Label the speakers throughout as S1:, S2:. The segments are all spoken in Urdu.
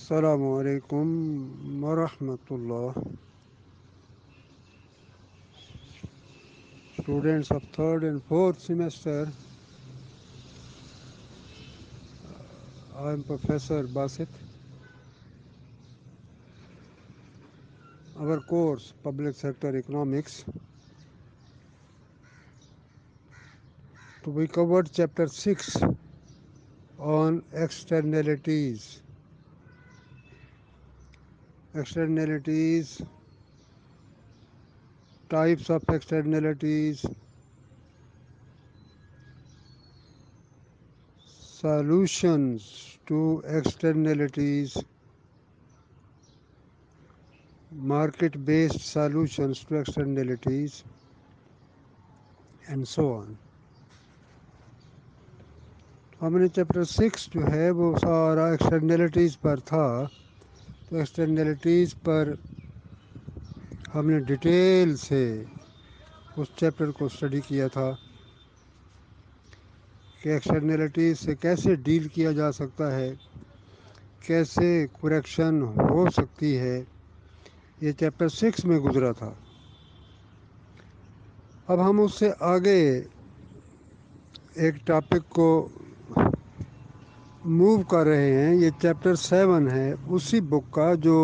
S1: السلام علیکم ورحمۃ اللہ. Students of third and fourth semester, I am Professor Basit. Our course, Public Sector Economics. So we covered chapter 6 on externalities. Externalities, types of externalities, solutions to externalities, market-based solutions to externalities, and so on. ہم نے چیپٹر 6 جو ہے وہ سارا ایکسٹرنلٹیز پر تھا. تو ایکسٹرنلٹیز پر ہم نے ڈیٹیل سے اس چیپٹر کو اسٹڈی کیا تھا کہ ایکسٹرنلٹیز سے کیسے ڈیل کیا جا سکتا ہے، کیسے کریکشن ہو سکتی ہے. یہ چیپٹر 6 میں گزرا تھا. اب ہم اس سے آگے ایک ٹاپک کو موو کر رہے ہیں. یہ چیپٹر 7 ہے اسی بک کا جو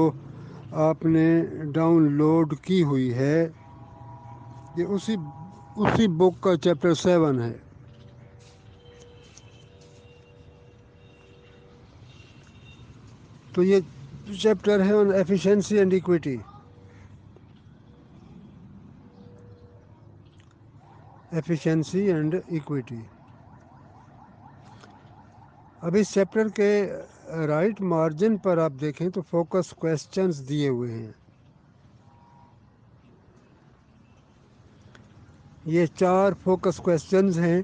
S1: آپ نے ڈاؤن لوڈ کی ہوئی ہے. یہ اسی بک کا چیپٹر 7 ہے. تو یہ چیپٹر ہے on efficiency and equity. Efficiency and equity. اب اس چیپٹر کے رائٹ مارجن پر آپ دیکھیں تو فوکس کویسچنز دیے ہوئے ہیں. یہ 4 فوکس کویسچنز ہیں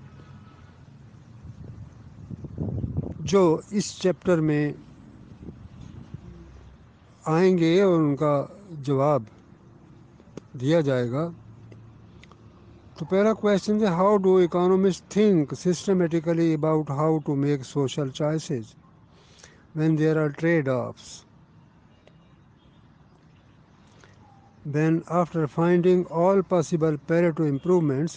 S1: جو اس چیپٹر میں آئیں گے اور ان کا جواب دیا جائے گا. تو پہلا کویسچن ہے، how do economist think systematically about how to make social choices when there are trade-offs. Then after finding all possible Pareto improvements,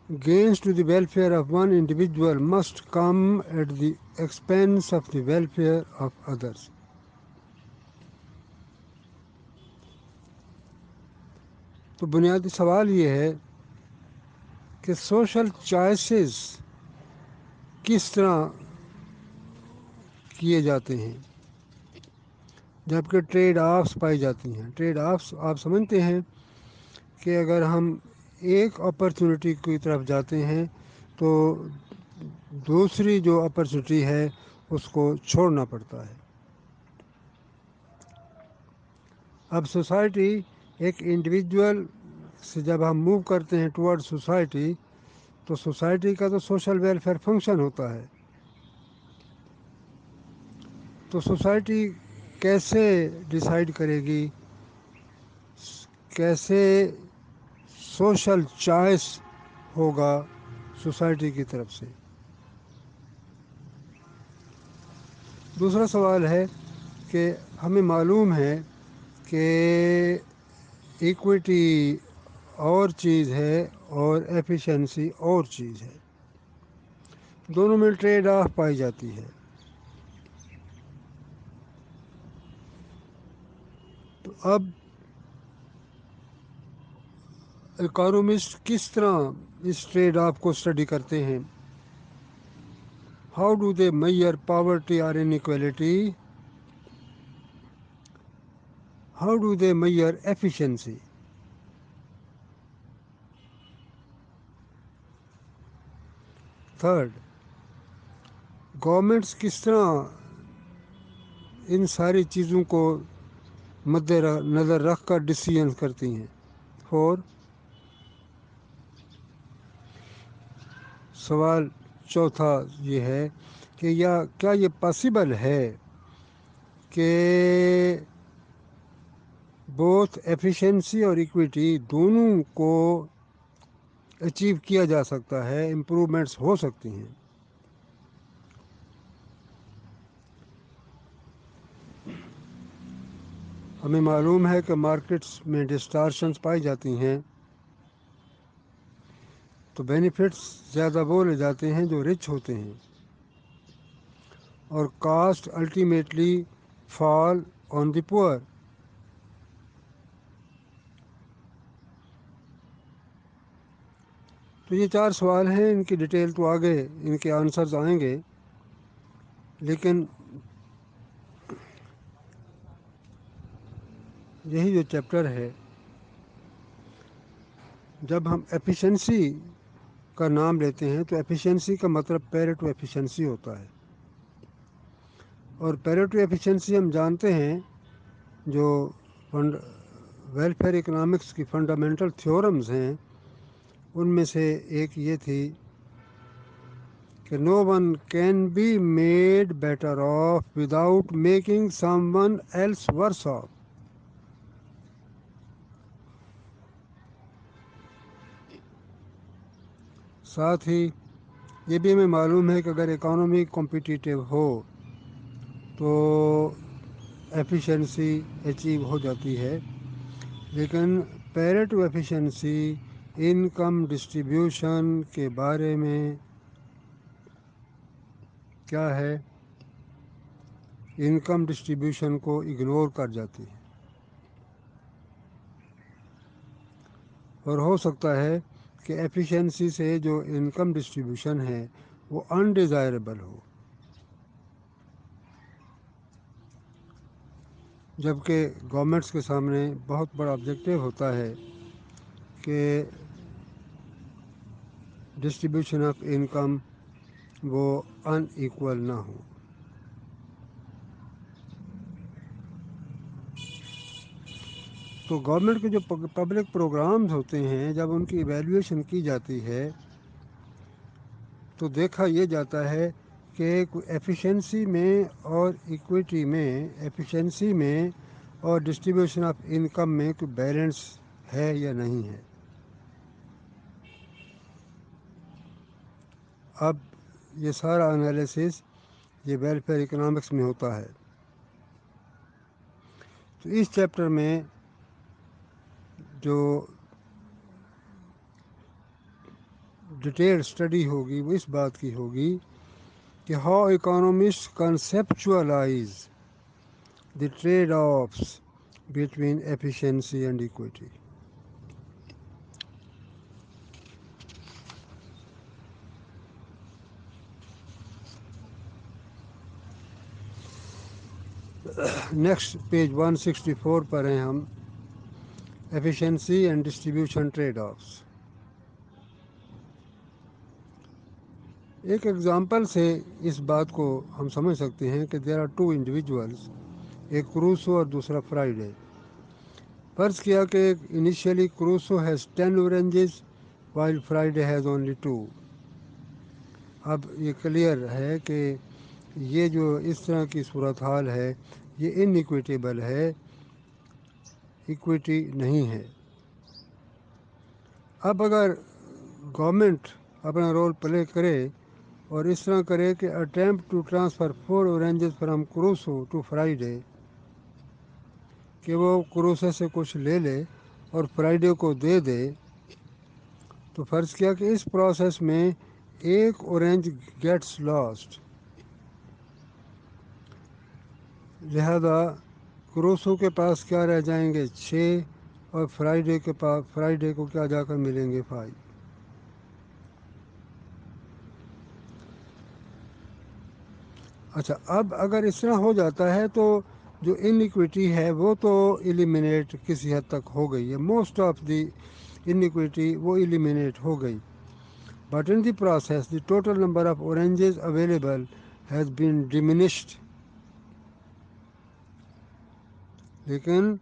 S1: gains to the welfare of one individual must come at the expense of the welfare of others. تو بنیادی سوال یہ ہے کہ سوشل چوائسز کس طرح کیے جاتے ہیں جبکہ ٹریڈ آفس پائی جاتی ہیں. ٹریڈ آفس آپ سمجھتے ہیں کہ اگر ہم ایک اپرچونٹی کی طرف جاتے ہیں تو دوسری جو اپرچونٹی ہے اس کو چھوڑنا پڑتا ہے. اب سوسائٹی ایک انڈیویجول سے جب ہم موو کرتے ہیں ٹورڈ سوسائٹی تو سوسائٹی کا تو سوشل ویلفیئر فنکشن ہوتا ہے. تو سوسائٹی کیسے ڈیسائیڈ کرے گی، کیسے سوشل چوائس ہوگا سوسائٹی کی طرف سے. دوسرا سوال ہے کہ ہمیں معلوم ہے کہ ایکویٹی اور چیز ہے اور ایفیشنسی اور چیز ہے، دونوں میں ٹریڈ آف پائی جاتی ہے. تو اب اکانومسٹ کس طرح اس ٹریڈ آف کو اسٹڈی کرتے ہیں. How do they measure poverty اور inequality, how do they measure efficiency. Third, governments کس طرح ان ساری چیزوں کو مد نظر رکھ کر ڈیسیژن کرتی ہیں. فور، سوال چوتھا یہ ہے کہ کیا یہ پاسبل ہے کہ بوتھ ایفیشنسی اور ایکویٹی دونوں کو اچیو کیا جا سکتا ہے، امپرومنٹس ہو سکتی ہیں. ہمیں معلوم ہے کہ مارکیٹس میں ڈسٹارشنز پائی جاتی ہیں، تو بینیفٹس زیادہ وہ لے جاتے ہیں جو رچ ہوتے ہیں، اور کاسٹ الٹیمیٹلی فال آن دی پور۔ تو یہ 4 سوال ہیں، ان کی ڈیٹیل تو آگے ان کے آنسرز آئیں گے، لیکن یہی جو چیپٹر ہے، جب ہم ایفیشنسی کا نام لیتے ہیں تو ایفیشنسی کا مطلب پیریٹو ایفیشنسی ہوتا ہے، اور پیریٹو ایفیشنسی ہم جانتے ہیں جو ویلفیئر اکنامکس کی فنڈامنٹل تھیورمز ہیں، ان میں سے ایک یہ تھی کہ no one can be made better off without making someone else worse off. ساتھ ہی یہ بھی ہمیں معلوم ہے کہ اگر اکانومی کمپیٹیٹیو ہو تو ایفیشنسی اچیو ہو جاتی ہے، لیکن پیریٹو ایفیشنسی انکم ڈسٹریبیوشن کے بارے میں کیا ہے، انکم ڈسٹریبیوشن کو اگنور کر جاتی ہے، اور ہو سکتا ہے کہ ایفیشنسی سے جو انکم ڈسٹریبیوشن ہے وہ انڈیزائربل ہو، جبکہ گورنمنٹس کے سامنے بہت بڑا آبجیکٹیو ہوتا ہے کہ ڈسٹریبیوشن آف انکم وہ ان ایکول نہ ہو۔ تو گورنمنٹ کے جو پبلک پروگرامز ہوتے ہیں، جب ان کی ایویلیویشن کی جاتی ہے تو دیکھا یہ جاتا ہے کہ ایفیشنسی میں اور ایکویٹی میں، ایفیشنسی میں اور ڈسٹریبیوشن آف انکم میں کوئی بیلنس ہے یا نہیں ہے۔ اب یہ سارا انالیسس یہ ویلفیئر اکنامکس میں ہوتا ہے۔ تو اس چیپٹر میں جو ڈیٹیل اسٹڈی ہوگی وہ اس بات کی ہوگی کہ how economist conceptualize the trade offs between efficiency and equity. Next page 164 پر ہیں ہم، efficiency and distribution trade offs. ایک ایگزامپل سے اس بات کو ہم سمجھ سکتے ہیں کہ دیر آر 2 انڈیویجولز، ایک کروسو اور دوسرا فرائیڈے۔ فرض کیا کہ initially Crusoe has 10 oranges while Friday has only 2۔ اب یہ کلیئر ہے کہ یہ جو اس طرح کی صورتحال ہے یہ انیکویٹیبل ہے، ایکویٹی نہیں ہے۔ اب اگر گورنمنٹ اپنا رول پلے کرے اور اس طرح کرے کہ attempt to transfer 4 oranges from Crusoe to Friday, کہ وہ کروسو سے کچھ لے لے اور فرائیڈے کو دے دے، تو فرض کیا کہ اس پروسیس میں ایک اورنج گیٹس لاسٹ، لہذا کروسو کے پاس کیا رہ جائیں گے 6، اور فرائیڈے کے پاس، فرائیڈے کو کیا جا کر ملیں گے 5۔ اچھا، اب اگر اس طرح ہو جاتا ہے تو جو انیکویٹی ہے وہ تو ایلیمینیٹ کسی حد تک ہو گئی ہے، موسٹ آف دی انیکویٹی وہ ایلیمینیٹ ہو گئی، but in the process the total number of oranges available has been diminished. لیکن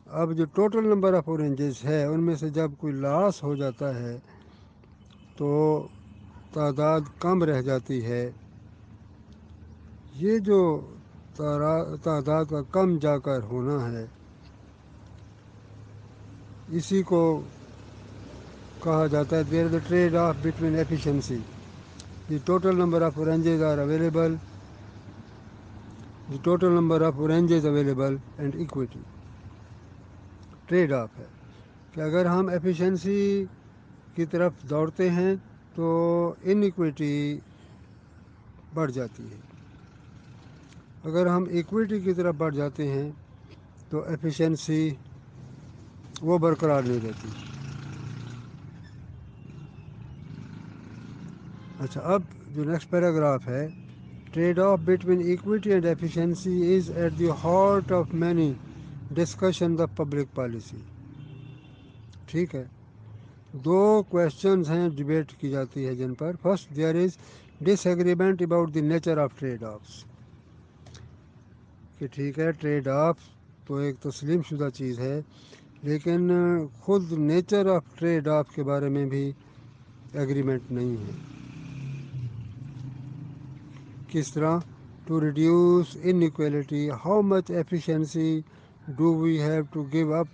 S1: اب جو ٹوٹل نمبر آف اورنجز ہے ان میں سے جب کوئی لاس ہو جاتا ہے تو تعداد کم رہ جاتی ہے۔ یہ جو تعداد کا کم جا کر ہونا ہے اسی کو کہا جاتا ہے there is a trade off between efficiency, the total number of oranges are available, the total number of oranges available and equity. Trade off ہے کہ اگر ہم ایفیشنسی کی طرف دوڑتے ہیں تو انیکویٹی بڑھ جاتی ہے، اگر ہم ایکویٹی کی طرف بڑھ جاتے ہیں تو ایفیشنسی وہ برقرار نہیں رہتی۔ اچھا، اب جو نیکسٹ پیراگراف ہے، trade off between equity and efficiency is at the heart of many discussion of public policy. ٹھیک ہے، دو کویشچنز ہیں ڈبیٹ کی جاتی ہے جن پر۔ First, there is disagreement about the nature of trade offs, کہ ٹھیک ہے ٹریڈ آف تو ایک تسلیم شدہ چیز ہے، لیکن خود نیچر آف ٹریڈ آف کے بارے میں بھی ایگریمنٹ نہیں ہے۔ کس طرح؟ To reduce inequality, how much efficiency do we have to give up,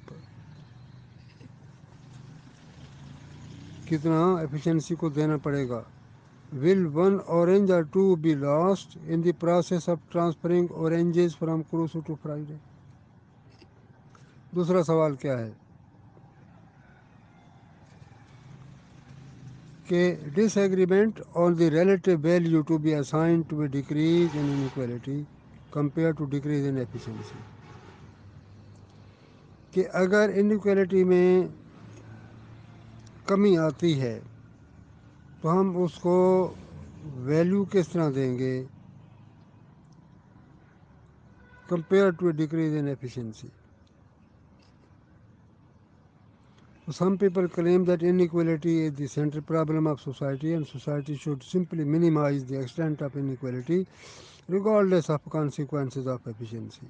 S1: کتنا ایفیشنسی کو دینا پڑے گا۔ Will one orange or two be lost in the process of transferring oranges from Crusoe to Friday. دوسرا سوال کیا ہے کہ disagreement on the relative value to be assigned to a decrease in inequality compare to decrease in efficiency, کہ اگر انیکویلٹی میں کمی آتی ہے تو ہم اس کو ویلیو کس طرح دیں گے compare to a decrease in efficiency. Some people claim that inequality is the central problem of society and society should simply minimize the extent of inequality regardless of consequences of efficiency۔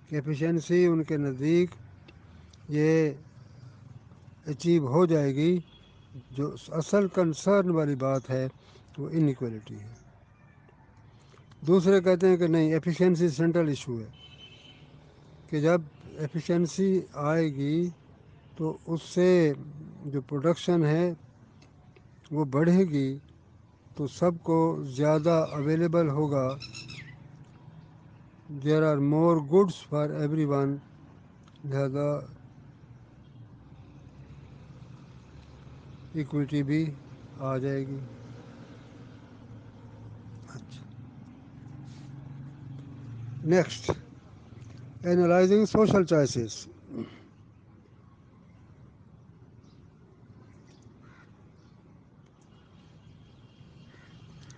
S1: کہ ایفیشنسی ان کے نزدیک یہ اچیو ہو جائے گی، جو اصل کنسرن والی بات ہے وہ انیکویلٹی ہے۔ دوسرے کہتے ہیں کہ نہیں، ایفیشنسی سینٹرل ایشو ہے، کہ جب ایفیشنسی آئے گی تو اس سے جو پروڈکشن ہے وہ بڑھے گی تو سب کو زیادہ اویلیبل ہوگا، there are more goods for everyone, لہذا ایکویٹی بھی آ جائے گی۔ اچھا، next, analyzing social choices.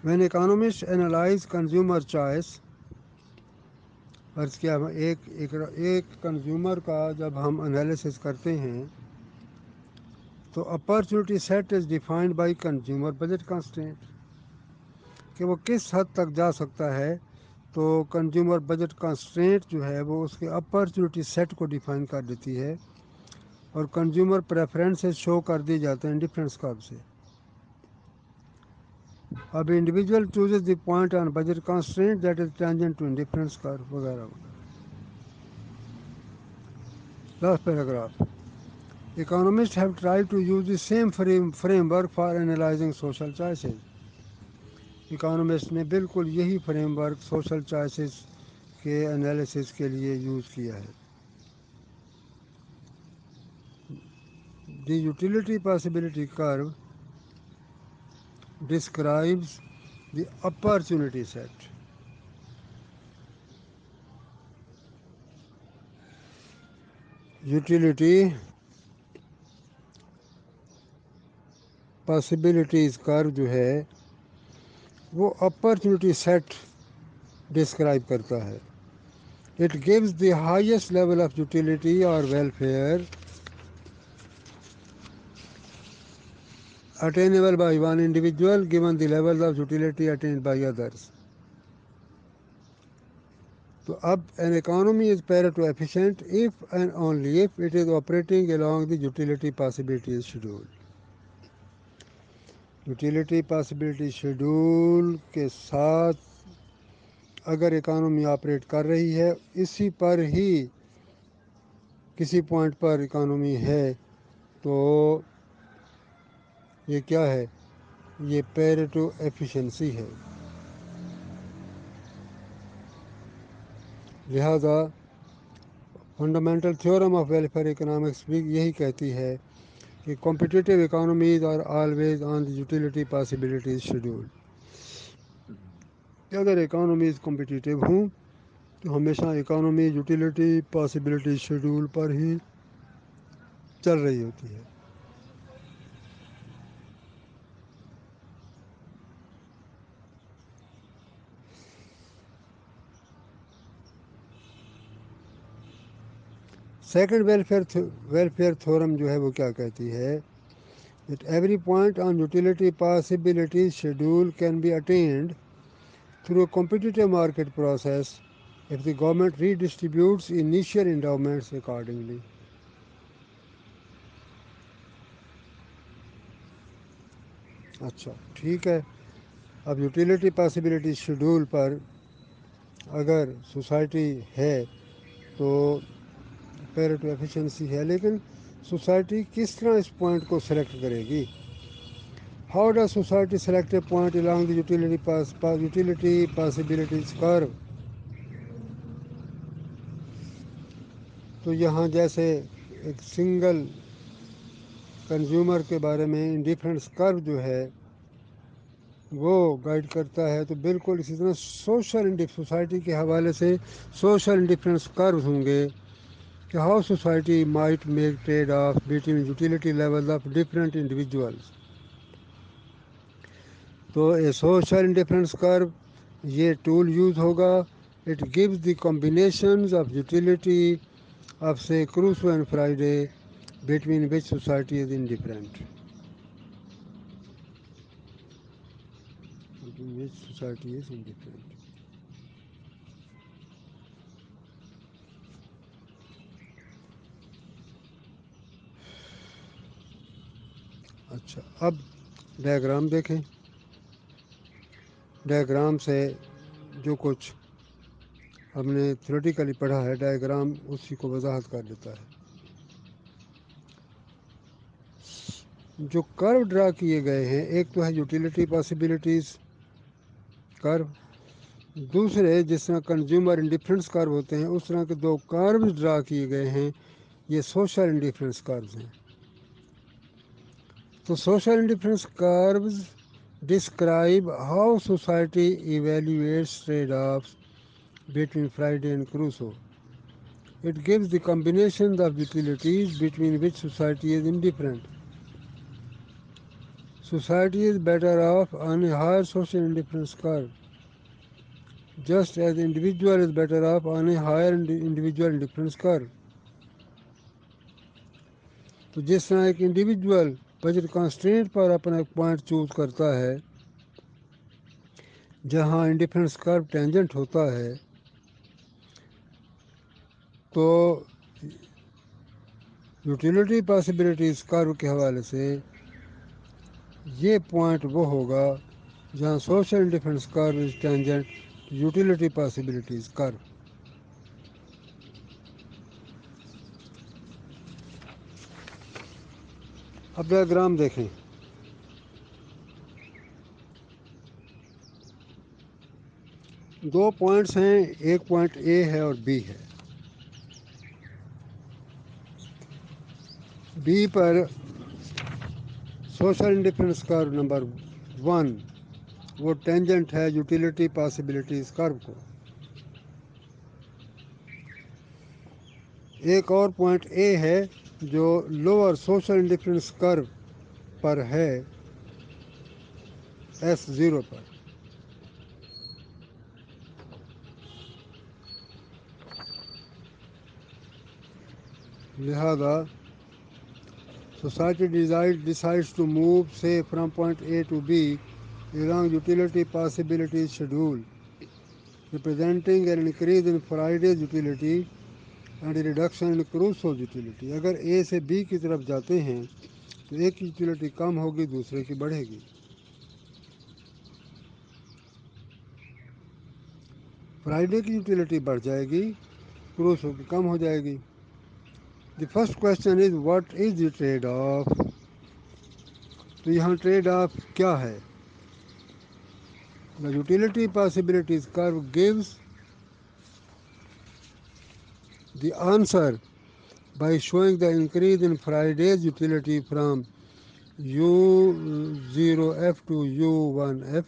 S1: When economists analyze consumer choice، عرض کیا ایک کنزیومر کا جب ہم انالیسس کرتے ہیں تو opportunity set is defined by consumer budget constant, کہ وہ کس حد تک جا سکتا ہے، تو کنزیومر بجٹ کانسٹینٹ جو ہے وہ اس کے اپرچونٹی سیٹ کو ڈیفائن کر دیتی ہے، اور کنزیومر پریفرنسز شو کر دی جاتے ہیں ڈفرینس کرو سے۔ اب individual chooses the point on budget constant that is tangent to indifference curve وغیرہ وغیرہ۔ Last paragraph, economists have tried to use the same framework for analyzing social choices۔ Economist نے بالکل یہی فریم ورک سوشل چوائسیز کے انالیسس کے لیے یوز کیا ہے۔ دی یوٹیلیٹی پاسبلٹی کرو describes the opportunity set۔ Utility possibilities کرو جو ہے وہ اپرچونٹی سیٹ ڈسکرائب کرتا ہے۔ It gives the highest level of utility or welfare attainable by one individual given the level of utility attained by others۔ تو اب an economy is Pareto efficient if and only if it is operating along the utility possibility schedule۔ Utility possibility schedule کے ساتھ اگر اکانومی آپریٹ کر رہی ہے، اسی پر ہی کسی پوائنٹ پر اکانومی ہے، تو یہ کیا ہے؟ یہ پیریٹو ایفیشنسی ہے۔ لہذا fundamental theorem of welfare economics بھی یہی کہتی ہے کہ competitive economies are always on the utility possibilities schedule. اگر اکانومیز کمپٹیٹیو ہوں تو ہمیشہ اکانومی یوٹیلیٹی پاسبلٹی شیڈول پر ہی چل رہی ہوتی ہے. سیکنڈ ویلفیئر تھورم جو ہے وہ کیا کہتی ہے that every point on utility possibilities schedule can be attained through a competitive market process if the government redistributes initial endowments accordingly. اچھا ٹھیک ہے. اب یوٹیلیٹی پاسبلٹی شیڈول پر اگر سوسائٹی ہے تو پیریٹو ایفیشنسی ہے، لیکن سوسائٹی کس طرح اس پوائنٹ کو سلیکٹ کرے گی؟ How does society select a point along the utility possibilities curve؟ تو یہاں جیسے ایک سنگل کنزیومر کے بارے میں انڈیفرنس کرو جو ہے وہ گائیڈ کرتا ہے، تو بالکل اسی طرح سوسائٹی کے حوالے سے سوشل انڈیفرنس کروز ہوں گے کہ how society might make trade off between utility level of different individuals. تو اے سوشل انڈیفرنس کرو یہ ٹول یوز ہوگا. It gives the combinations of utility of سے Crusoe and Friday between which society is indifferent. Society is indifferent. اچھا اب ڈائیگرام دیکھیں. ڈائیگرام سے جو کچھ ہم نے تھیوریٹیکلی پڑھا ہے ڈائیگرام اسی کو وضاحت کر دیتا ہے. جو کرو ڈرا کیے گئے ہیں ایک تو ہے یوٹیلیٹی پاسبلٹیز کرو، دوسرے جس طرح کنزیومر انڈیفرنس کرو ہوتے ہیں اس طرح کے دو کروز ڈرا کیے گئے ہیں، یہ سوشل انڈیفرنس کروز ہیں. تو social indifference curves describe how society evaluates trade-offs between Friday and Crusoe. It gives the combinations of utilities between which society is indifferent. Society is better off on a higher social indifference curve, just as the individual is better off on a higher individual indifference curve. تو جس طرح ایک انڈیویجول بجٹ کانسٹرینٹ پر اپنا ایک پوائنٹ چوز کرتا ہے جہاں انڈیفرنس کرو ٹینجنٹ ہوتا ہے، تو یوٹیلیٹی پاسبلٹیز کرو کے حوالے سے یہ پوائنٹ وہ ہوگا جہاں سوشل انڈیفرنس کرو از ٹینجنٹ یوٹیلیٹی پاسبلٹیز کرو. اب ڈائیگرام دیکھیں. دو پوائنٹس ہیں، ایک پوائنٹ اے ہے اور بی ہے. بی پر سوشل انڈیفرنس کرو نمبر 1 وہ ٹینجنٹ ہے یوٹیلیٹی پاسبلٹیز کرو کو. ایک اور پوائنٹ اے ہے جو لوور سوشل انڈیفرنس کرو پر ہے S0 پر. لہذا society decides to move say from point A to B along utility possibilities schedule, representing an increase in Friday's utility and a reduction in Crusoe's utility. اگر A سے B کی طرف جاتے ہیں تو ایک کی یوٹیلیٹی کم ہوگی دوسرے کی بڑھے گی. فرائیڈے کی یوٹیلیٹی بڑھ جائے گی، کروسو کی کم ہو جائے گی. The first question is what is the trade off. تو یہاں ٹریڈ آف کیا ہے؟ The utility possibilities curve gives the answer by showing the increase in Friday's utility from U0F to U1F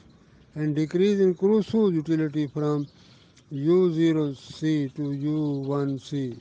S1: and decrease in Crusoe's utility from U0C to U1C.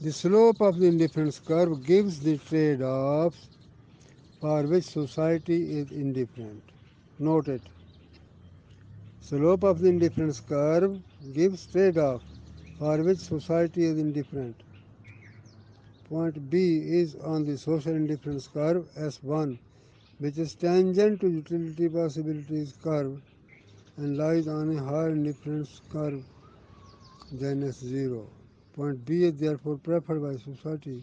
S1: The slope of the indifference curve gives the trade-offs for which society is indifferent. Note it. Slope of the indifference curve gives trade-off for which society is indifferent. Point B is on the social indifference curve S1, which is tangent to utility possibilities curve and lies on a higher indifference curve than S0. Point B is therefore preferred by society.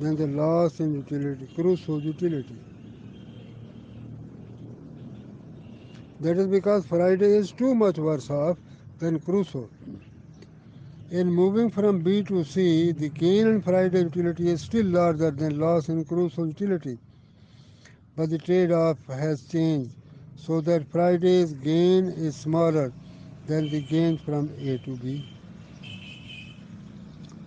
S1: than the loss in utility, Crusoe's utility. That is because Friday is too much worse off than Crusoe. In moving from B to C, the gain in Friday's utility is still larger than loss in Crusoe's utility. But the trade-off has changed so that Friday's gain is smaller than the gain from A to B.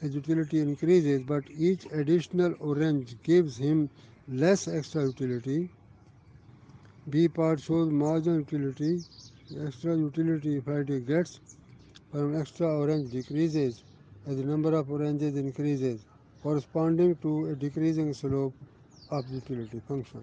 S1: his utility increases, but each additional orange gives him less extra utility. B part shows marginal utility. The extra utility Friday gets from extra orange decreases as the number of oranges increases, corresponding to a decreasing slope of the utility function.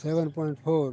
S1: 7.4.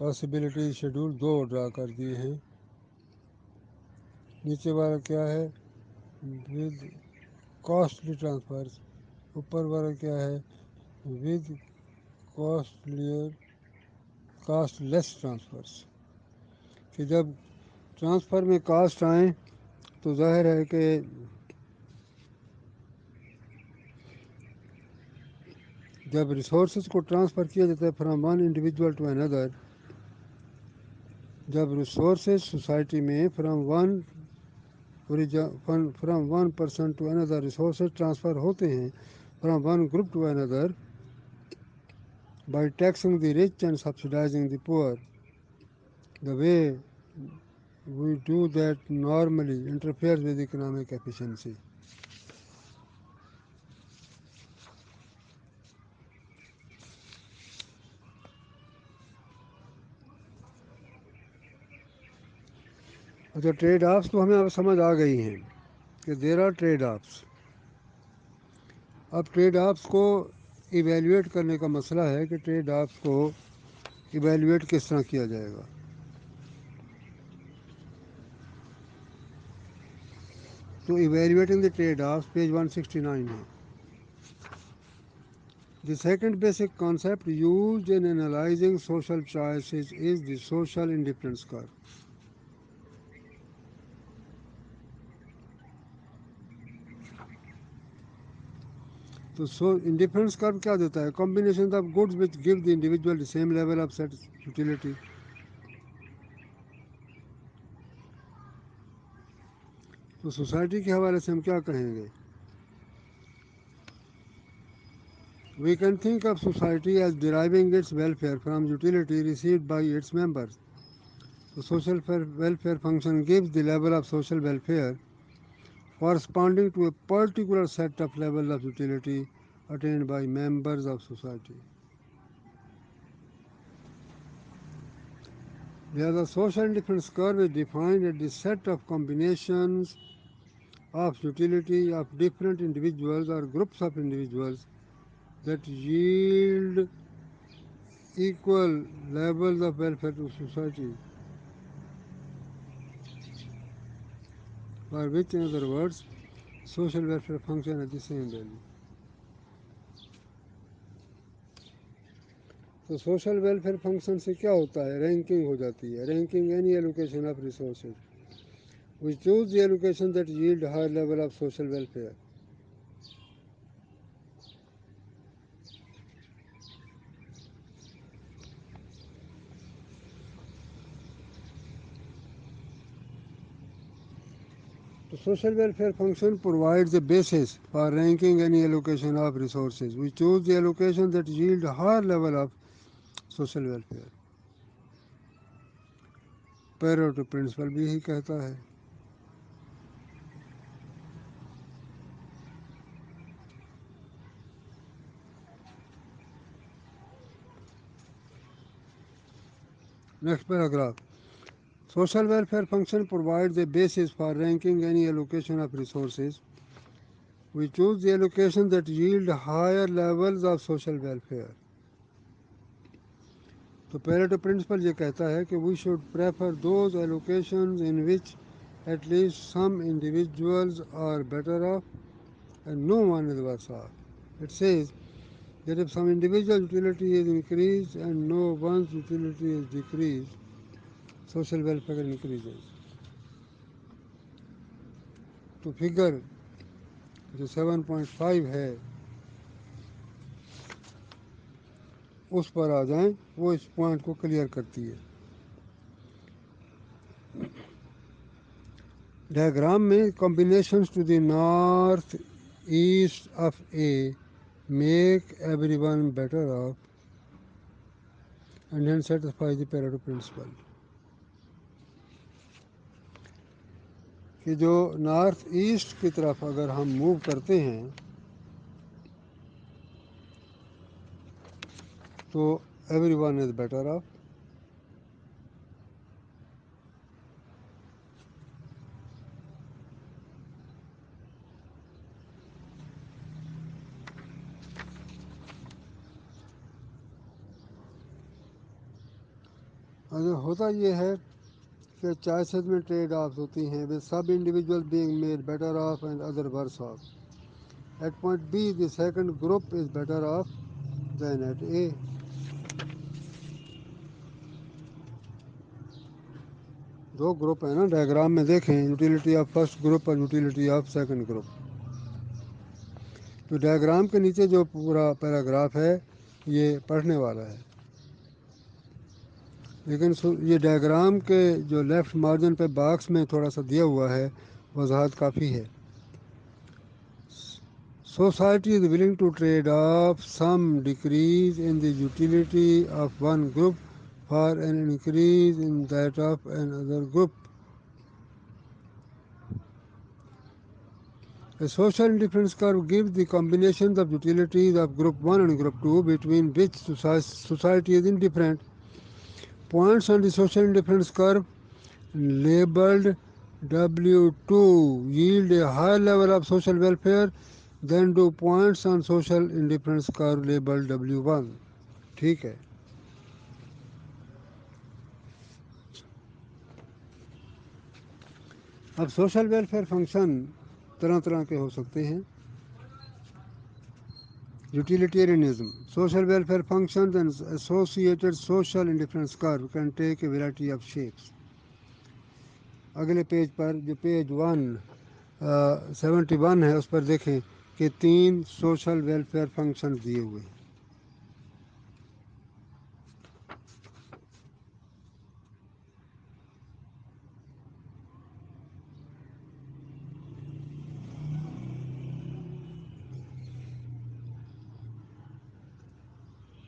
S1: Possibility schedule 2 ڈرا کر دیے ہیں. نیچے والا کیا ہے؟ With costly transfers. اوپر والا کیا ہے؟ With cost less transfers. کہ جب ٹرانسفر میں کاسٹ آئیں تو ظاہر ہے کہ جب ریسورسز کو ٹرانسفر کیا جاتا ہے from one individual to another, جب ریسورسز سوسائٹی میں from one person to another resources transfer ہوتے ہیں from one group to another by taxing the rich and subsidizing the poor, the way we do that normally interferes with economic efficiency. اچھا، ٹریڈ آفس تو ہمیں اب سمجھ آ گئی ہیں کہ دیر آر ٹریڈ آفس. اب ٹریڈ آفس کو ایویلیویٹ کرنے کا مسئلہ ہے کہ ٹریڈ آفس کو ایویلیویٹ کس طرح کیا جائے گا. تو ایویلیویٹنگ دی ٹریڈ آفس پیج 169 ہے. The second basic concept used in analyzing social choices is the social indifference curve. تو انڈیفرنس کرو کیا دیتا ہے؟ Combination of goods which give the individual the same level of utility. تو سوسائٹی کے حوالے سے ہم کیا کہیں گے؟ We can think of society as deriving its welfare from utility received by its members. The social welfare function gives the level of social welfare corresponding to a particular set of levels of utility attained by members of society. The social indifference curve is defined as the set of combinations of utility of different individuals or groups of individuals that yield equal levels of welfare to society, for which, in other words, social welfare function at the same value. تو سوشل ویلفیئر فنکشن سے کیا ہوتا ہے؟ رینکنگ ہو جاتی ہے. Ranking any allocation of resources we choose the allocation that yield higher level of social welfare. The social welfare function provides a basis for ranking any allocation of resources. We choose the allocation that yield higher level of social welfare. Pareto principle بھی یہی کہتا ہے. Next paragraph. Social welfare function provides a basis for ranking any allocation of resources. We choose the allocation that yield higher levels of social welfare. تو پیریٹو پرنسپل یہ کہتا ہے کہ we should prefer those allocations in which at least some individuals are better off and no one is worse off. It says that if some individual utility is increased and no one's utility is decreased, social welfare increases. تو فگر جو 7.5 ہے اس پر آ جائیں، وہ اس پوائنٹ کو کلیئر کرتی ہے. ڈائیگرام میں combinations to the north east of a make everyone better off and hand satisfy the Pareto principle. کہ جو نارتھ ایسٹ کی طرف اگر ہم موو کرتے ہیں تو every one is better of. اگر ہوتا یہ ہے کہ چوائسیز میں ٹریڈ آفس ہوتی ہیں ود سب individual being made better off and other worse off. At point B, the second group is better off than at A. دو گروپ ہیں نا ڈائیگرام میں دیکھیں, یوٹیلیٹی آف فرسٹ گروپ اور یوٹیلیٹی آف سیکنڈ گروپ. تو ڈائیگرام کے نیچے جو پورا پیراگراف ہے یہ پڑھنے والا ہے, لیکن یہ ڈائیگرام کے جو لیفٹ مارجن پہ باکس میں تھوڑا سا دیا ہوا ہے وضاحت کافی ہے. Society is willing to trade off some decrease in the utility of one group for an increase in that of another group. A social indifference curve gives the combinations of utilities of group 1 and group 2 between which society is indifferent. Points on the social indifference curve labeled W2 yield a higher level of social welfare than do points on social indifference curve labeled W1. ٹھیک ہے. اب سوشل ویلفیئر فنکشن طرح طرح کے ہو سکتے ہیں. Utilitarianism. Social welfare functions and associated social indifference curve can take a variety of shapes. اگلے پیج پر جو پیج 171 ہے اس پر دیکھیں کہ 3 سوشل ویلفیئر فنکشن دیے ہوئے ہیں.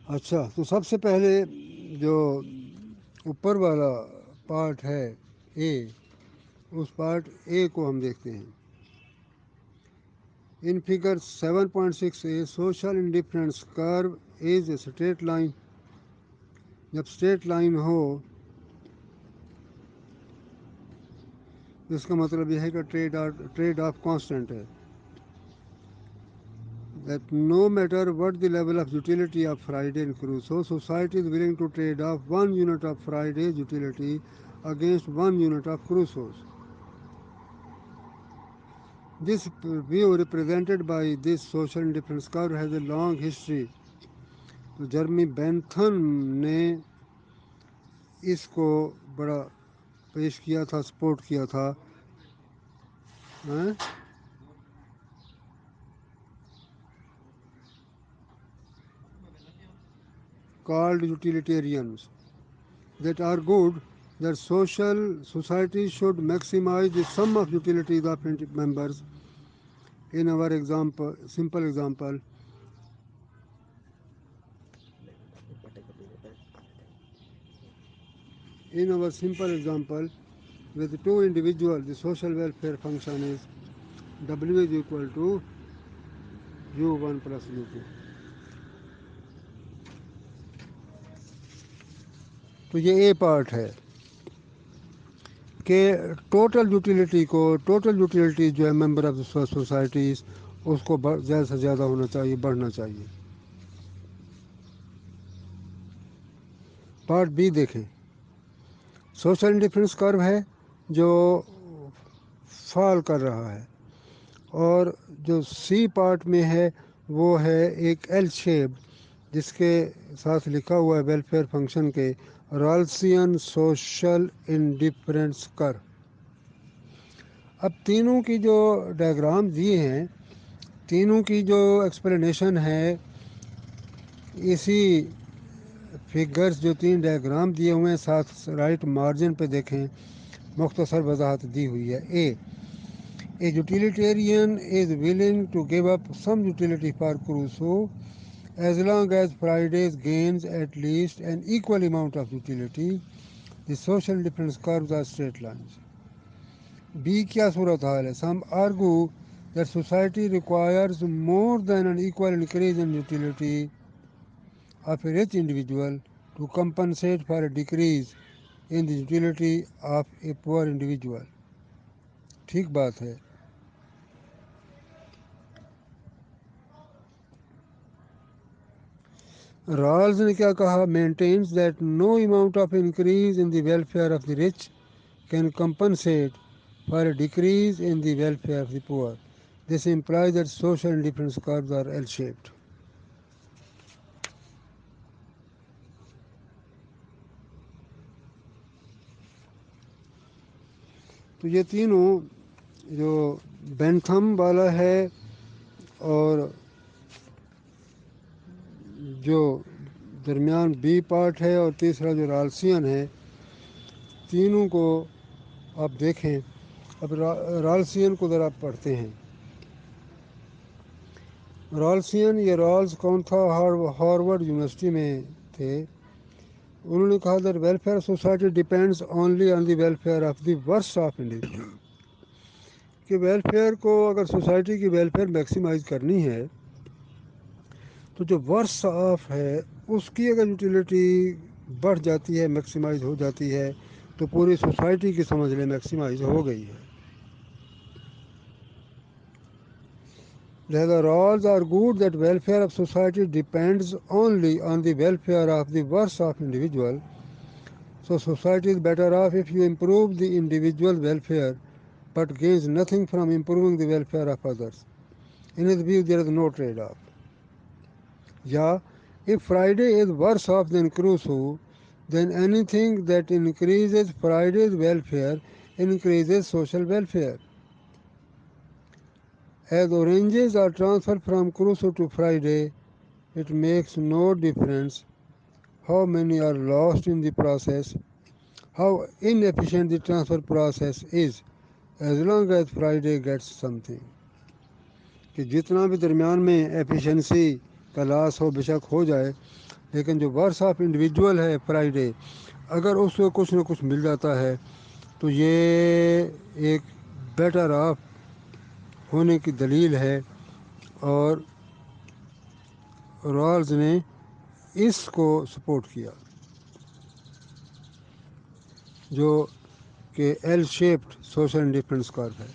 S1: اچھا, تو سب سے پہلے جو اوپر والا پارٹ ہے اے, اس پارٹ اے کو ہم دیکھتے ہیں. In figure 7.6a, social indifference curve is a straight line. جب اسٹریٹ لائن ہو اس کا مطلب یہ ہے کہ ٹریڈ آف کانسٹنٹ ہے. That no matter what the level of utility of Friday and Crusoe, society is willing to trade off 1 unit of Friday's utility against 1 unit of Crusoe's. This view represented by this social indifference curve has a long history. تو جرمی بینتھن نے اس کو بڑا پیش کیا تھا, سپورٹ کیا تھا. called utilitarians that argued that society should maximize the sum of utilities of members. In our simple example, with 2 individuals, the social welfare function is W is equal to U1 plus U2. تو یہ اے پارٹ ہے کہ ٹوٹل یوٹیلیٹی جو ہے ممبر آف سوسائٹیز اس کو زیادہ سے زیادہ ہونا چاہیے, بڑھنا چاہیے. پارٹ بی دیکھیں, سوشل انڈیفرنس کرو ہے جو فال کر رہا ہے, اور جو سی پارٹ میں ہے وہ ہے ایک ایل شیپ جس کے ساتھ لکھا ہوا ہے ویلفیئر فنکشن کے رالسین سوشل انڈیفرنس کر. اب تینوں کی جو ڈائیگرام دیے ہیں, تینوں کی جو ایکسپلینیشن ہے اسی فگرز جو 3 ڈائیگرام دیے ہوئے ہیں ساتھ رائٹ مارجن پہ دیکھیں مختصر وضاحت دی ہوئی ہے. A utilitarian is willing to give up some utility for Crusoe as long as Fridays gains at least an equal amount of utility. The social difference curves are straight lines. B کیا صورتحال ہے؟ Some argue that society requires more than an equal increase in utility of a rich individual to compensate for a decrease in the utility of a poor individual. ٹھیک بات ہے. رالز نے کیا کہا؟ Maintains that no amount of increase in the welfare of the rich can compensate for a decrease in the welfare of the poor. This implies that social indifference curves are L shaped. تو یہ تینوں جو بینتھم والا ہے اور جو درمیان بی پارٹ ہے اور تیسرا جو رالسین ہے، تینوں کو آپ دیکھیں. اب رالسین کو ذرا پڑھتے ہیں. رالسین یہ رالز کون تھا؟ ہارورڈ یونیورسٹی میں تھے. انہوں نے کہا that welfare society depends only on the welfare of the worst of individual. کہ ویلفیئر کو اگر سوسائٹی کی ویلفیئر میکسیمائز کرنی ہے تو جو ورس آف ہے اس کی اگر یوٹیلیٹی بڑھ جاتی ہے، میکسیمائز ہو جاتی ہے، تو پوری سوسائٹی کی سمجھ لیں میکسیمائز ہو گئی ہے. لہذا Rawls argued that welfare of society depends only on the welfare of the worse off individual. So society is better off if you improve the individual welfare but gains nothing from improving the welfare of others. In his view, there is no trade-off. Yeah, if Friday is worse off than Crusoe, then anything that increases Friday's welfare increases social welfare. As oranges are transferred from Crusoe to Friday, it makes no difference how many are lost in the process, how inefficient the transfer process is, as long as Friday gets something. کہ جتنا بھی درمیان میں ایفیشنسی کا لاس ہو بے شک ہو جائے، لیکن جو ورس آف انڈیویجول ہے فرائیڈے، اگر اس کو کچھ نہ کچھ مل جاتا ہے تو یہ ایک بیٹر آف ہونے کی دلیل ہے. اور رالز نے اس کو سپورٹ کیا جو کہ ایل شیپڈ سوشل انڈیفرنس کرو ہے.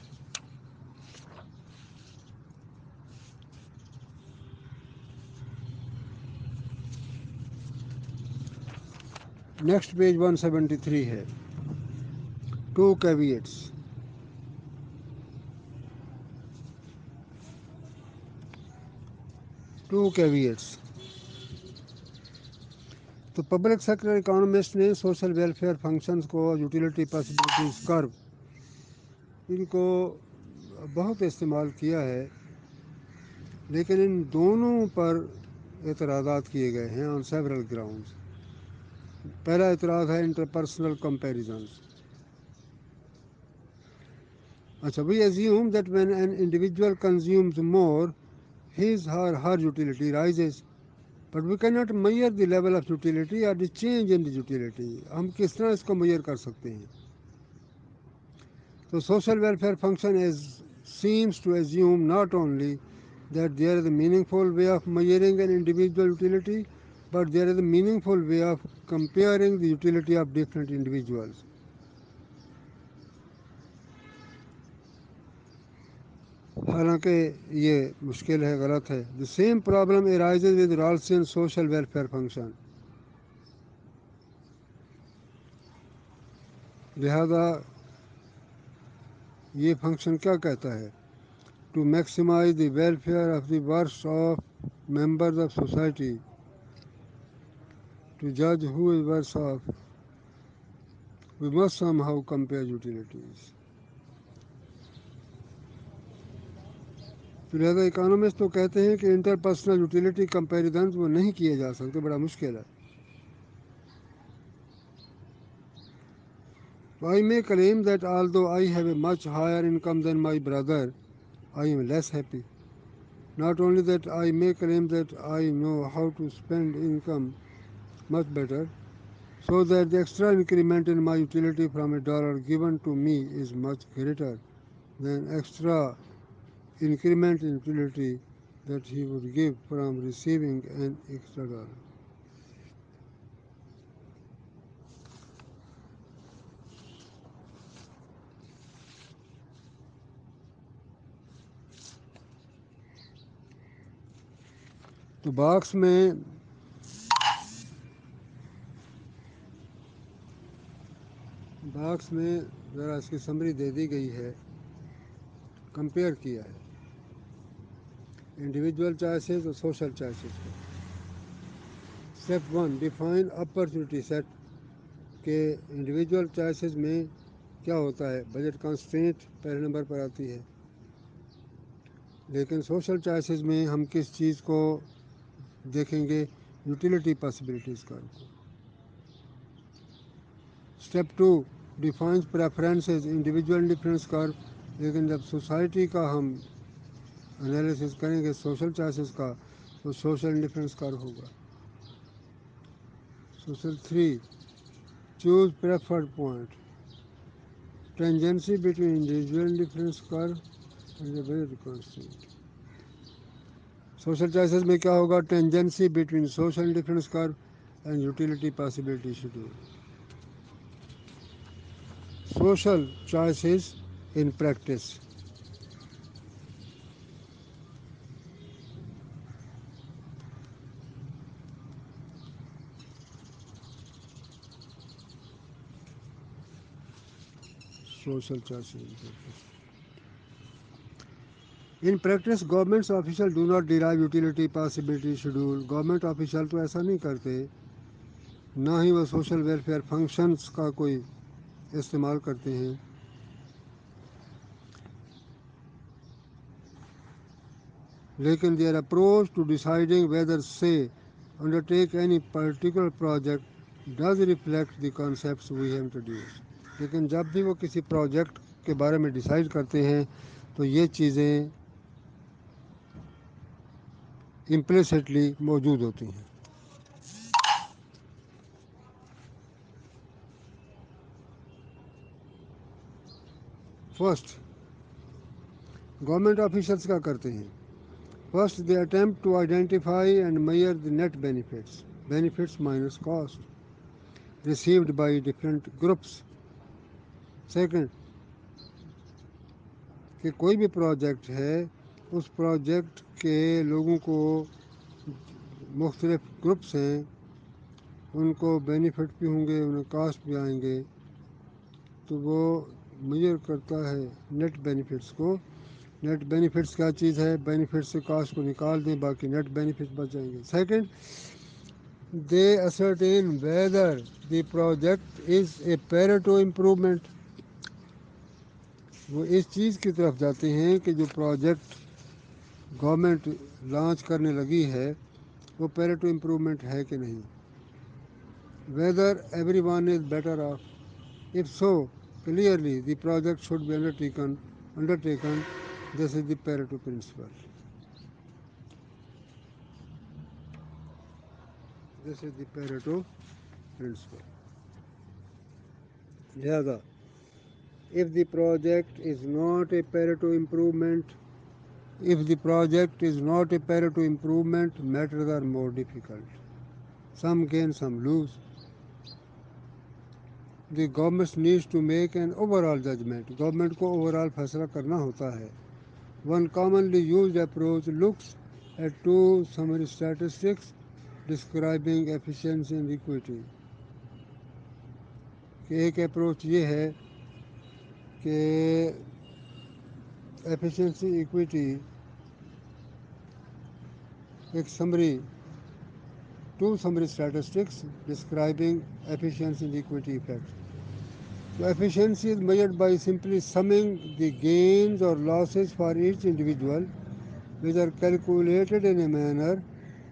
S1: نیکسٹ پیج 173 ہے. ٹو کیویٹس. تو پبلک سیکٹر اکانومسٹ نے سوشل ویلفیئر فنکشنز کو، یوٹیلیٹی پاسبلٹیز کرو، ان کو بہت استعمال کیا ہے، لیکن ان دونوں پر اعتراضات کیے گئے ہیں آن سیورل گراؤنڈز. پہلا اعتراض ہے انٹرپرسنل کمپیریزنز. اچھا، we assume that when an individual consumes more his or her utility rises, but we cannot measure the level of utility or the change in the utility. ہم کس طرح اس کو میئر کر سکتے ہیں؟ تو social welfare function seems to assume not only that there is a meaningful way of measuring an individual utility, but there is a meaningful way of comparing the utility of different individuals. حالانکہ یہ مشکل ہے، غلط ہے. The same problem arises with Rawlsian social welfare function. لہذا یہ فنکشن کیا کہتا ہے؟ To maximize the welfare of the worst off members of society, to جج who is worse off, we must somehow compare utilities. تو لہٰذا اکانومسٹ تو کہتے ہیں کہ انٹر پرسنل یوٹیلیٹی کمپیریزنز وہ نہیں کیے جا سکتے، بڑا مشکل ہے. I may claim that although I have a much higher income than my brother, I am less happy. Not only that, I may claim that I know how to spend income much better, so that the extra increment in my utility from $1 given to me is much greater than extra increment in utility that he would give from receiving an extra dollar. تو باکس میں باکس میں ذرا اس کی سمری دے دی گئی ہے، کمپیئر کیا ہے انڈیویجول چوائسیز اور سوشل چوائسیز کو۔ اسٹیپ 1، ڈیفائن اپرچونیٹی سیٹ، کہ انڈیویجول چوائسیز میں کیا ہوتا ہے، بجٹ کنسٹرینٹ پہلے نمبر پر آتی ہے، لیکن سوشل چوائسیز میں ہم کس چیز کو دیکھیں گے، یوٹیلیٹی پاسبلٹیز کا۔ Step 2، defines preferences individual indifference کرو، لیکن جب سوسائٹی کا ہم انالیسس کریں گے سوشل چوائسیز کا تو سوشل انڈیفرنس کرو ہوگا۔ Social 3، choose preferred point, tangency between individual indifference curve and the budget constraint. Social choices میں کیا ہوگا، tangency between social indifference curve and utility possibility schedule. Social choices in practice. Social choices in practice. In practice governments official do not derive utility possibility schedule. Government official تو ایسا نہیں کرتے، نہ ہی وہ سوشل ویلفیئر فنکشنز کا کوئی استعمال کرتے ہیں، لیکن their approach to deciding whether سے undertake any particular project does reflect the concepts we have introduce. لیکن جب بھی وہ کسی پروجیکٹ کے بارے میں ڈیسائیڈ کرتے ہیں تو یہ چیزیں امپلیسٹلی موجود ہوتی ہیں۔ فرسٹ، گورنمنٹ آفیشلس کیا کرتے ہیں، first they attempt to identify and measure the net benefits minus cost received by different groups. Second, کہ کوئی بھی پروجیکٹ ہے اس پروجیکٹ کے لوگوں کو مختلف گروپس ہیں، ان کو بینیفٹ بھی ہوں گے، انہیں کاسٹ بھی آئیں گے، تو وہ میئر کرتا ہے نیٹ بینیفٹس کو۔ نیٹ بینیفٹس کیا چیز ہے، بینیفٹس سے کاسٹ کو نکال دیں، باقی نیٹ بینیفٹس بچ جائیں گے۔ Second, they ascertain whether the project is a Pareto improvement۔ وہ اس چیز کی طرف جاتے ہیں کہ جو پروجیکٹ گورنمنٹ لانچ کرنے لگی ہے وہ پیریٹو امپرومنٹ ہے کہ نہیں۔ whether everyone is better off، if so clearly the project should be undertaken. This is the Pareto principle. This is the Pareto principle. لہذا if the project is not a Pareto improvement, matters are more difficult. Some gain, some lose. The government needs to make an overall judgment. Government کو overall فیصلہ کرنا ہوتا ہے۔ One commonly used approach looks at two summary statistics describing efficiency and equity۔ کہ ایک اپروچ یہ ہے کہ ایفیشنسی ایکویٹی ایک two summary statistics describing efficiency and equity effects۔ So efficiency is measured by simply summing the gains or losses for each individual, which are calculated in a manner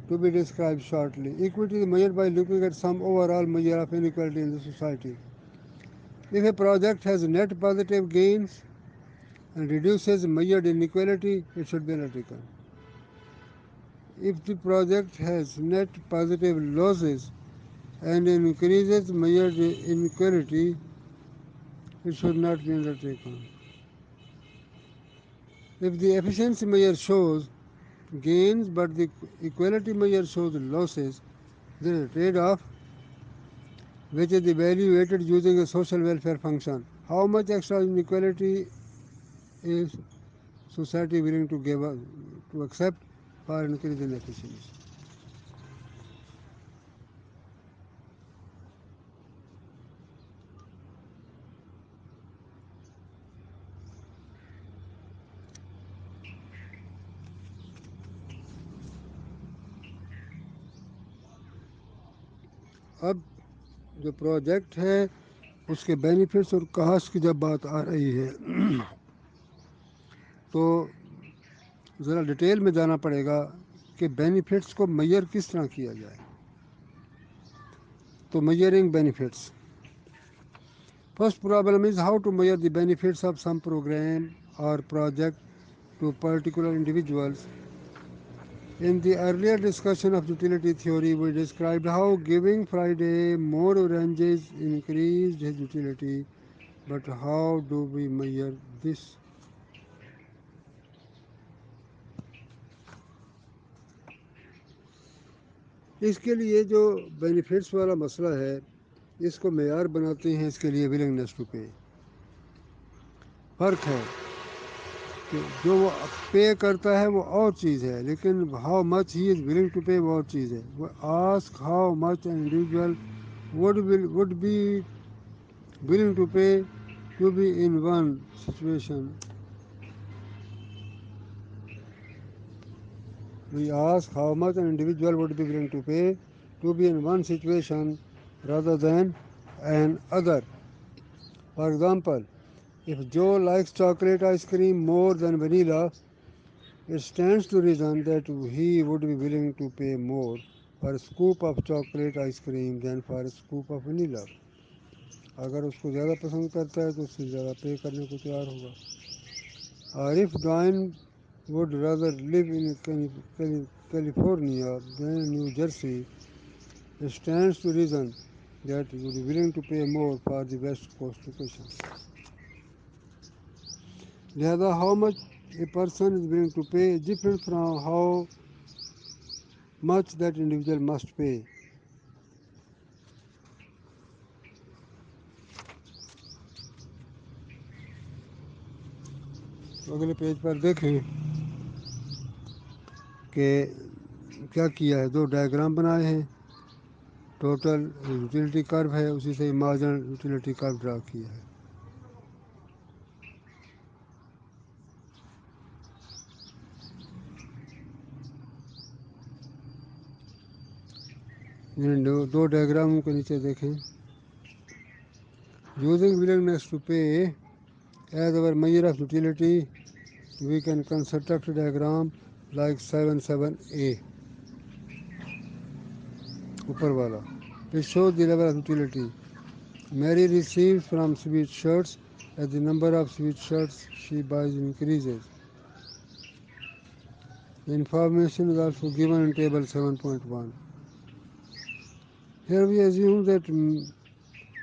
S1: to be described shortly. Equity is measured by looking at some overall measure of inequality in the society. If a project has net positive gains and reduces measured inequality, it should be undertaken. If the project has net positive losses and increases measured inequality, it should not be undertaken. If the efficiency measure shows gains but the equality measure shows losses, there is a trade-off, which is the value weighted using a social welfare function. How much extra inequality is society willing to give to accept for increasing efficiency? اب جو پروجیکٹ ہے اس کے بینیفٹس اور کاسٹ کی جب بات آ رہی ہے تو ذرا ڈیٹیل میں جانا پڑے گا کہ بینیفٹس کو میئر کس طرح کیا جائے. تو میئرنگ benefits. First problem is how to measure the benefits of some program or project to particular individuals. In the earlier discussion of utility theory, we described how giving Friday more oranges increased his utility, but how do we measure this? اس کے لیے جو بینیفٹس والا مسئلہ ہے اس کو معیار بناتے ہیں اس کے لیے ولنگنیس ٹو پے. فرق ہے کہ جو وہ پے کرتا ہے وہ اور چیز ہے لیکن how much he is willing to pay وہ اور چیز ہے. وہ ask how much an individual would be willing to pay to be in one situation. We ask how much an individual would be willing to pay to be in one situation rather than another. For example, if Joe likes chocolate ice cream more than vanilla, it stands to reason that he would be willing to pay more for a scoop of chocolate ice cream than for a scoop of vanilla. اگر اس کو زیادہ پسند کرتا ہے تو اس سے زیادہ پے کرنے کو تیار ہوگا. اور if Dwayne would rather live in California than New Jersey, it stands to reason that he would be willing to pay more for the West Coast location. لہذا how much a person is willing to pay is different from how much that individual must pay. اگلے پیج پر دیکھیں کہ کیا کیا ہے. دو ڈائیگرام بنائے ہیں. ٹوٹل یوٹیلیٹی کرو ہے اسی سے مارجنل یوٹیلیٹی کرو ڈرا کیا ہے. دو ڈائیگراموں کے نیچے دیکھیں. Using willingness to pay as our measure of utility, we can construct a diagram like 7.7a. اوپر والا. It shows the level of utility. Mary receives from sweet shirts as the number of sweet shirts she buys increases. The information is also given in table 7.1. Here we assume that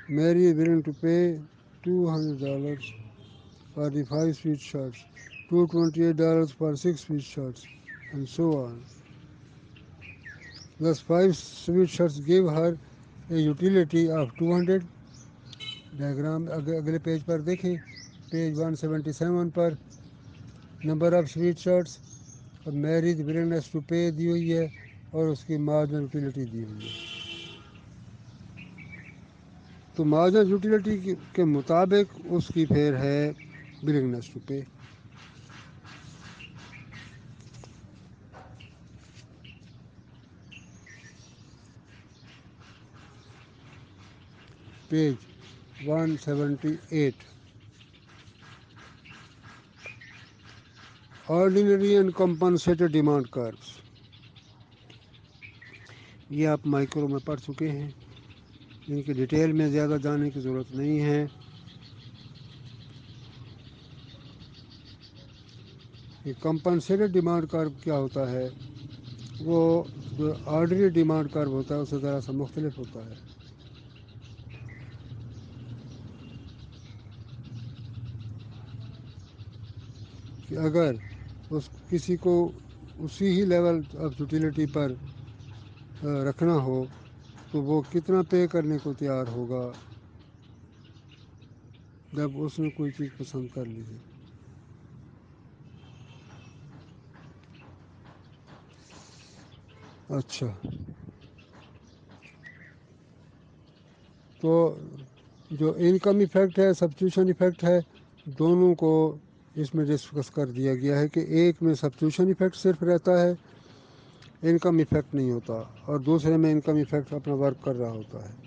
S1: Mary is willing to pay $200 for the 5 sweet shirts, $228 for 6 sweet shirts, and so on. Thus 5 sweet shirts give her a utility of 200. Diagram اگلے پیج پر دیکھیں. پیج 177 پر نمبر آف سویٹ شرٹس اور میریج ولنگنیس ٹو پے دی ہوئی ہے اور اس کی مارجنل یوٹیلیٹی دی ہوئی ہے. تو مارجنل یوٹیلیٹی کے مطابق اس کی پھر ہے willingness to pay. Page 178. Ordinary and compensated demand curves. یہ آپ مائکرو میں پڑھ چکے ہیں. ان کی ڈیٹیل میں زیادہ جانے کی ضرورت نہیں ہے. یہ کمپنسیٹڈ ڈیمانڈ کرو کیا ہوتا ہے؟ وہ جو آرڈینری ڈیمانڈ کرو ہوتا ہے اس سے ذرا سا مختلف ہوتا ہے. کہ اگر کسی کو اسی ہی لیول آف یوٹیلیٹی پر رکھنا ہو تو وہ کتنا پے کرنے کو تیار ہوگا جب اس نے کوئی چیز پسند کر لی ہے. اچھا، تو جو انکم ایفیکٹ ہے سبسٹیوشن ایفیکٹ ہے دونوں کو اس میں ڈسکس کر دیا گیا ہے کہ ایک میں سبسٹیوشن ایفیکٹ صرف رہتا ہے انکم ایفیکٹ نہیں ہوتا اور دوسرے میں انکم ایفیکٹ اپنا ورک کر رہا ہوتا ہے۔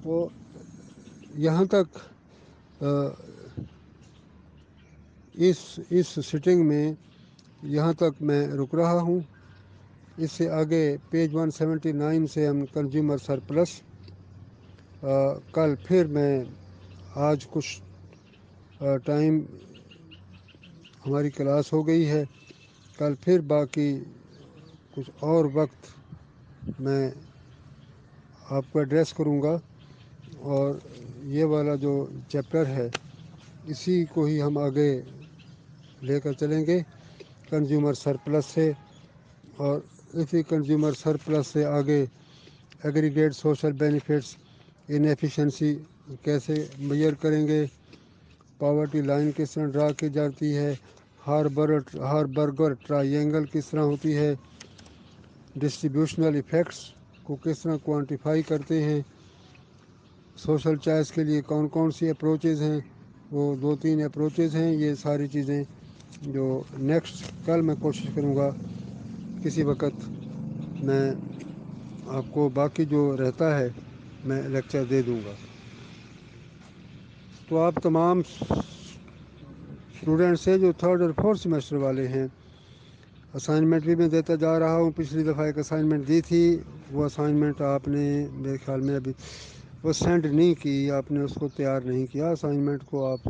S1: تو یہاں تک اس سٹنگ میں یہاں تک میں رک رہا ہوں۔ اس سے آگے پیج 179 سے ہم کنزیومر سرپلس، کل پھر میں آج کچھ ٹائم ہماری کلاس ہو گئی ہے، کل پھر باقی کچھ اور وقت میں آپ کو ایڈریس کروں گا، اور یہ والا جو چیپٹر ہے اسی کو ہی ہم آگے لے کر چلیں گے کنزیومر سرپلس سے، اور اسی کنزیومر سرپلس سے آگے ایگریگیٹ سوشل بینیفٹس ان ایفیشنسی کیسے میئر کریں گے، پاورٹی لائن کس طرح ڈرا کی جاتی ہے، ہاربرگر ٹرائینگل کس طرح ہوتی ہے، ڈسٹریبیوشنل ایفیکٹس کو کس طرح کوانٹیفائی کرتے ہیں، سوشل چوائس کے لیے کون کون سی اپروچز ہیں، وہ 2-3 اپروچز ہیں۔ یہ ساری چیزیں جو نیکسٹ کل میں کوشش کروں گا کسی وقت میں آپ کو باقی جو رہتا ہے میں لیکچر دے دوں گا۔ تو آپ تمام اسٹوڈنٹس سے جو 3rd اور 4th سیمسٹر والے ہیں، اسائنمنٹ بھی میں دیتا جا رہا ہوں۔ پچھلی دفعہ ایک اسائنمنٹ دی تھی، وہ اسائنمنٹ آپ نے میرے خیال میں ابھی وہ سینڈ نہیں کی، آپ نے اس کو تیار نہیں کیا۔ اسائنمنٹ کو آپ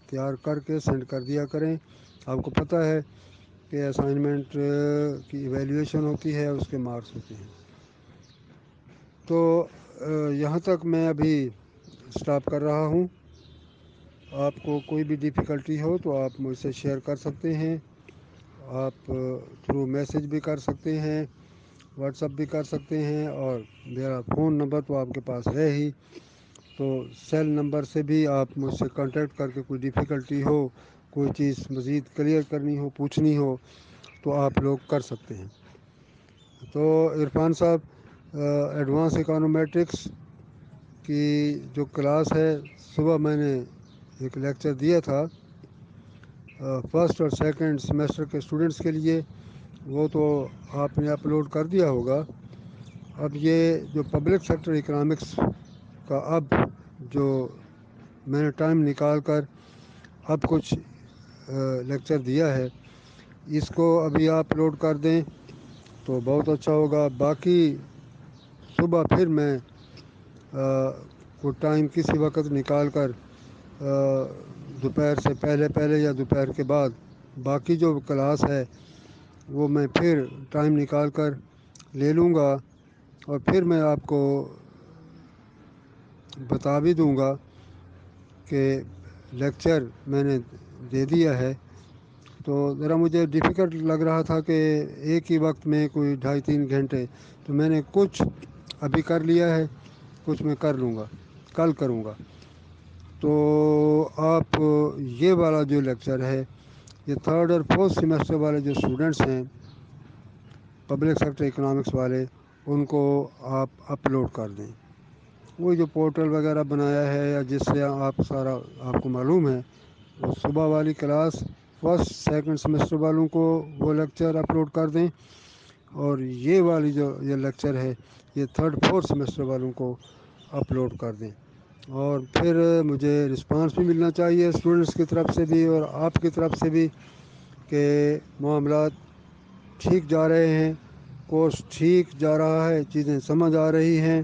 S1: تیار کر کے سینڈ کر دیا کریں۔ آپ کو پتہ ہے کہ اسائنمنٹ کی ایویلیویشن ہوتی ہے، اس کے مارکس ہوتے ہیں۔ تو یہاں تک میں ابھی اسٹاپ کر رہا ہوں۔ آپ کو کوئی بھی ڈیفیکلٹی ہو تو آپ مجھ سے شیئر کر سکتے ہیں، آپ تھرو میسیج بھی کر سکتے ہیں، واٹس ایپ بھی کر سکتے ہیں، اور میرا فون نمبر تو آپ کے پاس ہے ہی، تو سیل نمبر سے بھی آپ مجھ سے کانٹیکٹ کر کے کوئی ڈیفیکلٹی ہو، کوئی چیز مزید کلیئر کرنی ہو، پوچھنی ہو تو آپ لوگ کر سکتے ہیں۔ تو عرفان صاحب، ایڈوانس اکانومیٹرکس کی جو کلاس ہے، صبح میں نے ایک لیکچر دیا تھا 1st اور 2nd سیمسٹر کے اسٹوڈنٹس کے لیے، وہ تو آپ نے اپلوڈ کر دیا ہوگا۔ اب یہ جو پبلک سیکٹر اکنامکس کا اب جو میں نے ٹائم نکال کر اب کچھ لیکچر دیا ہے، اس کو ابھی آپ اپلوڈ کر دیں تو بہت اچھا ہوگا۔ باقی صبح پھر میں کوئی ٹائم کسی وقت نکال کر دوپہر سے پہلے یا دوپہر کے بعد باقی جو کلاس ہے وہ میں پھر ٹائم نکال کر لے لوں گا، اور پھر میں آپ کو بتا بھی دوں گا کہ لیکچر میں نے دے دیا ہے۔ تو ذرا مجھے ڈیفیکلٹ لگ رہا تھا کہ ایک ہی وقت میں کوئی 2.5-3 گھنٹے، تو میں نے کچھ ابھی کر لیا ہے، کچھ میں کر لوں گا، کل کروں گا۔ تو آپ یہ والا جو لیکچر ہے، یہ 3rd اور 4th سیمسٹر والے جو اسٹوڈنٹس ہیں پبلک سیکٹر اکنامکس والے، ان کو آپ اپلوڈ کر دیں۔ وہ جو پورٹل وغیرہ بنایا ہے یا جس سے آپ سارا آپ کو معلوم ہے، وہ صبح والی کلاس 1st 2nd سیمسٹر والوں کو وہ لیکچر اپلوڈ کر دیں، اور یہ والی جو یہ لیکچر ہے یہ 3rd 4th سیمسٹر والوں کو اپلوڈ کر دیں۔ اور پھر مجھے رسپانس بھی ملنا چاہیے اسٹوڈنٹس کی طرف سے بھی اور آپ کی طرف سے بھی کہ معاملات ٹھیک جا رہے ہیں، کورس ٹھیک جا رہا ہے، چیزیں سمجھ آ رہی ہیں۔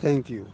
S1: Thank you.